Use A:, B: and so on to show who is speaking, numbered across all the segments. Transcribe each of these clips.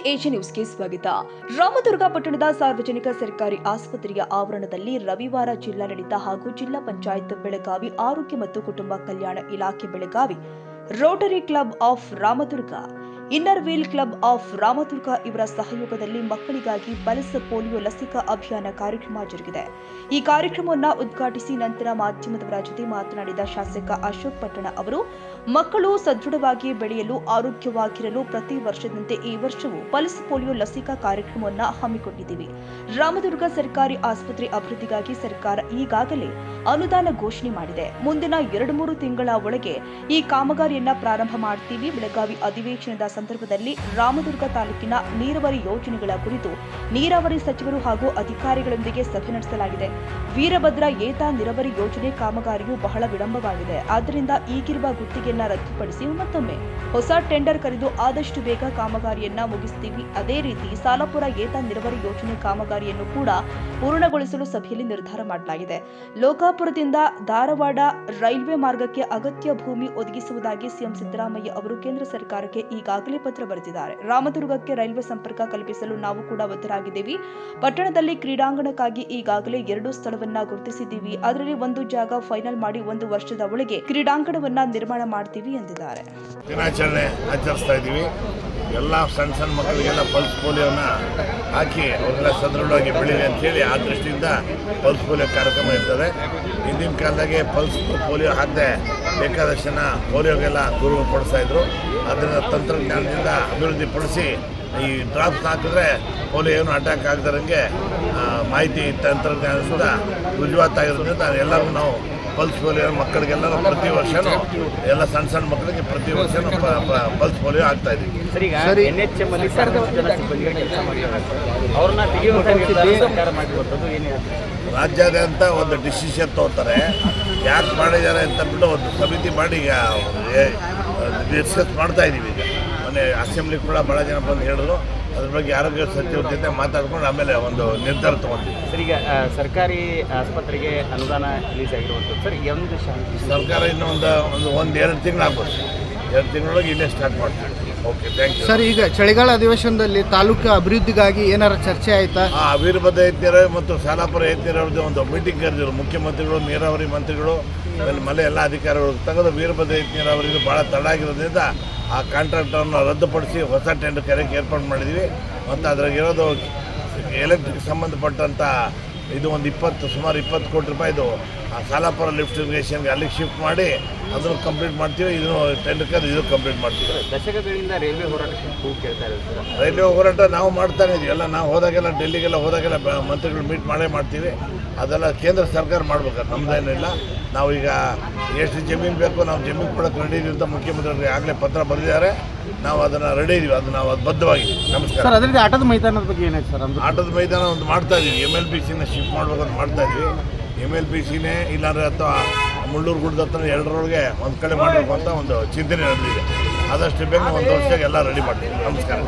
A: AJ ನ್ಯೂಸ್ಗೆ ಸ್ವಾಗತ. ರಾಮದುರ್ಗ ಪಟ್ಟಣದ ಸಾರ್ವಜನಿಕ ಸರ್ಕಾರಿ ಆಸ್ಪತ್ರೆಯ ಆವರಣದಲ್ಲಿ ರವಿವಾರ ಜಿಲ್ಲಾಡಳಿತ ಹಾಗೂ ಜಿಲ್ಲಾ ಪಂಚಾಯತ್ ಬೆಳಗಾವಿ ಆರೋಗ್ಯ ಮತ್ತು ಕುಟುಂಬ ಕಲ್ಯಾಣ ಇಲಾಖೆ Belagavi, Rotary club of Ramdurg, inner wheel club of Ramdurg ಇವರ ಸಹಯೋಗದಲ್ಲಿ ಮಕ್ಕಳಿಗಾಗಿ ಪಲ್ಸ್ ಪೋಲಿಯೋ ಲಸಿಕಾ ಅಭಿಯಾನ ಕಾರ್ಯಕ್ರಮ ಜರುಗಿದೆ. ಈ ಕಾರ್ಯಕ್ರಮವನ್ನು ಉದ್ಘಾಟಿಸಿ ನಂತರ ಮಾಧ್ಯಮದವರ ಜೊತೆ ಮಾತನಾಡಿದ ಶಾಸಕ ಅಶೋಕ್ ಪಟ್ಟಣ ಅವರು, ಮಕ್ಕಳು ಸದೃಢವಾಗಿ ಬೆಳೆಯಲು, ಆರೋಗ್ಯವಾಗಿರಲು ಪ್ರತಿ ವರ್ಷದಂತೆ ಈ ವರ್ಷವೂ ಪಲ್ಸ್ ಪೋಲಿಯೋ ಲಸಿಕಾ ಕಾರ್ಯಕ್ರಮವನ್ನು ಹಮ್ಮಿಕೊಂಡಿದ್ದೀವಿ. ರಾಮದುರ್ಗ ಸರ್ಕಾರಿ ಆಸ್ಪತ್ರೆ ಅಭಿವೃದ್ಧಿಗಾಗಿ ಸರ್ಕಾರ ಈಗಾಗಲೇ ಅನುದಾನ ಘೋಷಣೆ ಮಾಡಿದೆ. ಮುಂದಿನ 2-3 ತಿಂಗಳ ಒಳಗೆ ಈ ಕಾಮಗಾರಿಯನ್ನ ಪ್ರಾರಂಭ ಮಾಡ್ತೀವಿ. ಬೆಳಗಾವಿ ಅಧಿವೇಶನದ ಸಂದರ್ಭದಲ್ಲಿ ರಾಮದುರ್ಗ ತಾಲೂಕಿನ ನೀರಾವರಿ ಯೋಜನೆಗಳ ಕುರಿತು ನೀರಾವರಿ ಸಚಿವರು ಹಾಗೂ ಅಧಿಕಾರಿಗಳೊಂದಿಗೆ ಸಭೆ ನಡೆಸಲಾಗಿದೆ. ವೀರಭದ್ರ ಏತ ನೀರಾವರಿ ಯೋಜನೆ ಕಾಮಗಾರಿಯು ಬಹಳ ವಿಳಂಬವಾಗಿದೆ. ಆದ್ದರಿಂದ ಈಗಿರುವ ಗುತ್ತಿಗೆಯನ್ನ ರದ್ದುಪಡಿಸಿ ಮತ್ತೊಮ್ಮೆ ಹೊಸ ಟೆಂಡರ್ ಕರೆದು ಆದಷ್ಟು ಬೇಗ ಕಾಮಗಾರಿಯನ್ನ ಮುಗಿಸುತ್ತೀವಿ. ಅದೇ ರೀತಿ ಸಾಲಾಪುರ ಏತ ನೀರಾವರಿ ಯೋಜನೆ ಕಾಮಗಾರಿಯನ್ನು ಕೂಡ ಪೂರ್ಣಗೊಳಿಸಲು ಸಭೆಯಲ್ಲಿ ನಿರ್ಧಾರ ಮಾಡಲಾಗಿದೆ. ಲೋಕಾಪುರದಿಂದ ಧಾರವಾಡ ರೈಲ್ವೆ ಮಾರ್ಗಕ್ಕೆ ಅಗತ್ಯ ಭೂಮಿ ಒದಗಿಸುವುದಾಗಿ ಸಿಎಂ ಸಿದ್ದರಾಮಯ್ಯ ಅವರು ಕೇಂದ್ರ ಸರ್ಕಾರಕ್ಕೆ ಈಗಾಗಲೇ ಪತ್ರ ಬರೆದಿದ್ದಾರೆ. ರಾಮದುರ್ಗಕ್ಕೆ ರೈಲ್ವೆ ಸಂಪರ್ಕ ಕಲ್ಪಿಸಲು ನಾವು ಕೂಡ ಬದ್ಧರಾಗಿದ್ದೇವೆ. ಪಟ್ಟಣದಲ್ಲಿ ಕ್ರೀಡಾಂಗಣಕ್ಕಾಗಿ ಈಗಾಗಲೇ 2 ಸ್ಥಳವನ್ನ ಗುರುತಿಸಿದ್ದೀವಿ. ಅದರಲ್ಲಿ ಒಂದು ಜಾಗ ಫೈನಲ್ ಮಾಡಿ 1 ವರ್ಷದ ಒಳಗೆ ಕ್ರೀಡಾಂಗಣವನ್ನ ನಿರ್ಮಾಣ ಮಾಡ್ತೀವಿ ಎಂದಿದ್ದಾರೆ.
B: ದಿನಾಚರಣೆ ಆಚರಿಸ್ತಾ ಇದ್ದೀವಿ. ಎಲ್ಲ ಸಣ್ಣ ಮಕ್ಕಳಿಗೆಲ್ಲ ಪಲ್ಸ್ ಪೋಲಿಯೋನ ಹಾಕಿ ಅವರೆಲ್ಲ ಸದೃಢವಾಗಿ ಬೆಳೀಲಿ ಅಂತೇಳಿ ಆ ದೃಷ್ಟಿಯಿಂದ ಪಲ್ಸ್ ಪೋಲಿಯೋ ಕಾರ್ಯಕ್ರಮ ಇರ್ತದೆ. ಹಿಂದಿನ ಕಾಲದಾಗೆ ಪಲ್ಸ್ ಪೋಲಿಯೋ ಹಾಕದೆ ಬೇಕಾದಷ್ಟು ಜನ ಪೋಲಿಯೋಗೆಲ್ಲ ದೂರಪಡಿಸ್ತಾ ಇದ್ರು. ಅದನ್ನು ತಂತ್ರಜ್ಞಾನದಿಂದ ಅಭಿವೃದ್ಧಿಪಡಿಸಿ ಈ ಡ್ರಾಪ್ಸ್ ಹಾಕಿದ್ರೆ ಪೋಲಿಯೋ ಏನು ಅಟ್ಯಾಕ್ ಆಗದಂಗೆ ಮಾಹಿತಿ ತಂತ್ರಜ್ಞಾನದಿಂದ ರುಜುವಾತಾಗಿರೋದ್ರಿಂದ ಎಲ್ಲರೂ ನಾವು ಪಲ್ಸ್ ಪೋಲಿಯೋ ಮಕ್ಕಳಿಗೆಲ್ಲ ಪ್ರತಿ ವರ್ಷನೂ ಎಲ್ಲ ಸಣ್ಣ ಮಕ್ಕಳಿಗೆ ಪ್ರತಿ ವರ್ಷನೂ ಪಲ್ಸ್ ಪೋಲಿಯೋ ಆಗ್ತಾ ಇದ್ದೀವಿ. ರಾಜ್ಯಾದ್ಯಂತ ಒಂದು ಡಿಸಿಷನ್ ತಗೋತಾರೆ. ಯಾಕೆ ಮಾಡಿದ್ದಾರೆ ಅಂತ ಬಿಟ್ಟು ಒಂದು ಸಮಿತಿ ಮಾಡಿ ಡಿಸ್ಕಸ್ ಮಾಡ್ತಾ ಇದ್ದೀವಿ. ಈಗ ಮೊನ್ನೆ ಅಸೆಂಬ್ಲಿ ಕೂಡ ಭಾಳ ಜನ ಬಂದು ಹೇಳಿದ್ರು. ಅದ್ರ ಬಗ್ಗೆ ಆರೋಗ್ಯ ಸಚಿವರ ಜೊತೆ ಮಾತಾಡ್ಕೊಂಡು ಆಮೇಲೆ ಒಂದು ನಿರ್ಧಾರ ತಗೊಂಡಿದ್ದೀವಿ.
C: ಸರ್, ಈಗ ಸರ್ಕಾರಿ ಆಸ್ಪತ್ರೆಗೆ ಅನುದಾನ ರಿಲೀಸ್ ಆಗಿರುವಂಥದ್ದು ಸರ್, ಒಂದು
B: ಸರ್ಕಾರ ಇನ್ನೂ ಒಂದು 2 ತಿಂಗಳು ಆಗ್ಬೋದು. 2 ತಿಂಗಳೊಳಗೆ ಇಲ್ಲೇ ಸ್ಟಾರ್ಟ್ ಮಾಡ್ತೀವಿ. Okay, thank you
D: sir. ಈಗ ಚಳಿಗಾಲ ಅಧಿವೇಶನದಲ್ಲಿ ತಾಲೂಕು ಅಭಿವೃದ್ಧಿಗಾಗಿ ಏನಾರ ಚರ್ಚೆ ಆಯ್ತಾ?
B: ವೀರಭದ್ರ ಏತನೀರಾವರಿ ಮತ್ತು ಸಾಲಾಪುರ ಏತನೀರಾವರಿ ಒಂದು ಮೀಟಿಂಗ್ ಕರೆದಿದ್ರು ಮುಖ್ಯಮಂತ್ರಿಗಳು, ನೀರಾವರಿ ಮಂತ್ರಿಗಳು, ಮಲೆ ಎಲ್ಲ ಅಧಿಕಾರಿಗಳು ತೆಗೆದು ವೀರಭದ್ರ ಏತನೀರಾವರಿ ಭಾಳ ತಡ ಆಗಿರೋದ್ರಿಂದ ಆ ಕಾಂಟ್ರಾಕ್ಟರನ್ನು ರದ್ದುಪಡಿಸಿ ಹೊಸ ಟೆಂಡರ್ ಕರೆಗೆ ಏರ್ಪಾಡು ಮಾಡಿದ್ವಿ. ಮತ್ತು ಅದ್ರಾಗಿರೋದು ಎಲೆಕ್ಟ್ರಿಕ್ ಸಂಬಂಧಪಟ್ಟಂಥ ಇದು ಒಂದು ಸುಮಾರು 20 ಕೋಟಿ ರೂಪಾಯಿದು ಆ ಸಾಲಾಪುರ ಲಿಫ್ಟ್ ಇರಿಗೇಷನ್ಗೆ ಅಲ್ಲಿಗೆ ಶಿಫ್ಟ್ ಮಾಡಿ ಅದನ್ನು ಕಂಪ್ಲೀಟ್ ಮಾಡ್ತೀವಿ. ಇದನ್ನು ಟೆಂಡರ್ ಕರೆದು ಇದು ಕಂಪ್ಲೀಟ್ ಮಾಡ್ತೀವಿ.
C: ದಶಕಗಳಿಂದ ರೈಲ್ವೆ ಹೋರಾಟಕ್ಕೆ ಕೇಳ್ತಾ ಇರೋದು.
B: ರೈಲ್ವೆ ಹೋರಾಟ ನಾವು ಮಾಡ್ತಾನೆ ಇದೀವಿ. ಎಲ್ಲ ನಾವು ಹೋದಾಗೆಲ್ಲ ಡೆಲ್ಲಿಗೆಲ್ಲ ಹೋದಾಗೆಲ್ಲ ಮಂತ್ರಿಗಳು ಮೀಟ್ ಮಾಡ್ತೀವಿ. ಅದೆಲ್ಲ ಕೇಂದ್ರ ಸರ್ಕಾರ ಮಾಡ್ಬೇಕಾದ್ರೆ ನಮ್ದೇನಿಲ್ಲ. ನಾವೀಗ ಎಷ್ಟು ಜಮೀನು ಬೇಕು ನಾವು ಜಮೀನು ಕೊಡೋಕ್ಕೆ ರೆಡಿ ಇದೀವಿ ಅಂತ ಮುಖ್ಯಮಂತ್ರಿಗಳಿಗೆ ಆಗಲೇ ಪತ್ರ ಬರೆದಿದ್ದಾರೆ. ನಾವು ಅದನ್ನು ರೆಡಿ ಇದೀವಿ. ಅದು ನಾವು ಅದು ಬದ್ಧವಾಗಿದ್ದೀವಿ. ನಮಸ್ಕಾರ
D: ಸರ್. ಅದರಿಂದ ಆಟದ ಮೈದಾನದ ಬಗ್ಗೆ ಏನಾಯ್ತು ಸರ್?
B: ಆಟದ ಮೈದಾನ ಒಂದು ಮಾಡ್ತಾ ಇದೀವಿ. MLBCನ ಶಿಫ್ಟ್ ಮಾಡ್ಬೇಕಂತ ಮಾಡ್ತಾ ಇದೀವಿ. MLBCನೇ ಇಲ್ಲಾಂದರೆ ಅಥವಾ ಮುಳ್ಳೂರು ಗುಡ್ಡದ ಹತ್ರ 2ರೊಳಗೆ ಒಂದು ಕಡೆ ಮಾಡಬೇಕು ಅಂತ ಒಂದು ಚಿಂತನೆ ನಡೆದಿದೆ. ಆದಷ್ಟು ಬೇಗ 1 ವರ್ಷಕ್ಕೆ ಎಲ್ಲ ರೆಡಿ ಮಾಡ್ತೀವಿ. ನಮಸ್ಕಾರ.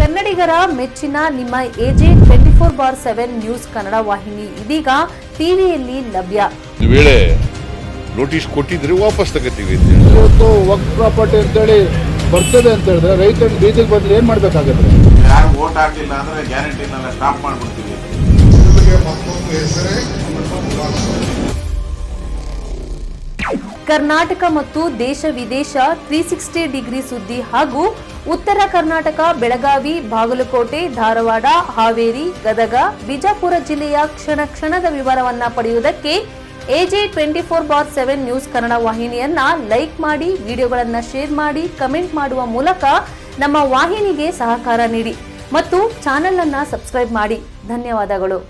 E: ಕನ್ನಡಿಗರ ಮೆಚ್ಚಿನ ನಿಮ್ಮ ಎಜೆ 24/7 ನ್ಯೂಸ್ ಕನ್ನಡ ವಾಹಿನಿ ಇದೀಗ ಟಿವಿಯಲ್ಲಿ ಲಭ್ಯ.
F: ಒಂದು ವೇಳೆ ನೋಟಿಸ್ ಕೊಟ್ಟಿದ್ರೆ ವಾಪಸ್ ತಗೋತೀವಿ.
D: ಇವತ್ತು ವಕ್ಫ್ ಪ್ರಾಪರ್ಟಿ ಅಂತೇಳಿ ಬರ್ತದೆ ಅಂತ ಹೇಳಿದ್ರೆ ರೈತರು ಬೀದಿಗೆ ಬಂದ್ರೆ ಏನ್ ಮಾಡ್ಬೇಕಾಗುತ್ತೆ?
G: ಯಾರು ವೋಟ್ ಹಾಕಲಿಲ್ಲ ಅಂದ್ರೆ ಗ್ಯಾರಂಟಿನೆಲ್ಲ ಸ್ಟಾಪ್ ಮಾಡ್ಬಿಡ್ತೀವಿ.
E: ಕರ್ನಾಟಕ ಮತ್ತು ದೇಶ ವಿದೇಶ 360 ಡಿಗ್ರಿ ಸುದ್ದಿ ಹಾಗೂ ಉತ್ತರ ಕರ್ನಾಟಕ, ಬೆಳಗಾವಿ, ಬಾಗಲಕೋಟೆ, ಧಾರವಾಡ, ಹಾವೇರಿ, ಗದಗ, ಬಿಜಾಪುರ ಜಿಲ್ಲೆಯ ಕ್ಷಣದ ವಿವರವನ್ನ ಪಡೆಯುವುದಕ್ಕೆ ಎಜೆ 24/7 ನ್ಯೂಸ್ ಕನ್ನಡ ವಾಹಿನಿಯನ್ನ ಲೈಕ್ ಮಾಡಿ, ವಿಡಿಯೋಗಳನ್ನ ಶೇರ್ ಮಾಡಿ, ಕಮೆಂಟ್ ಮಾಡುವ ಮೂಲಕ ನಮ್ಮ ವಾಹಿನಿಗೆ ಸಹಕಾರ ನೀಡಿ ಮತ್ತು ಚಾನೆಲ್ ಅನ್ನ ಸಬ್ಸ್ಕ್ರೈಬ್ ಮಾಡಿ. ಧನ್ಯವಾದಗಳು.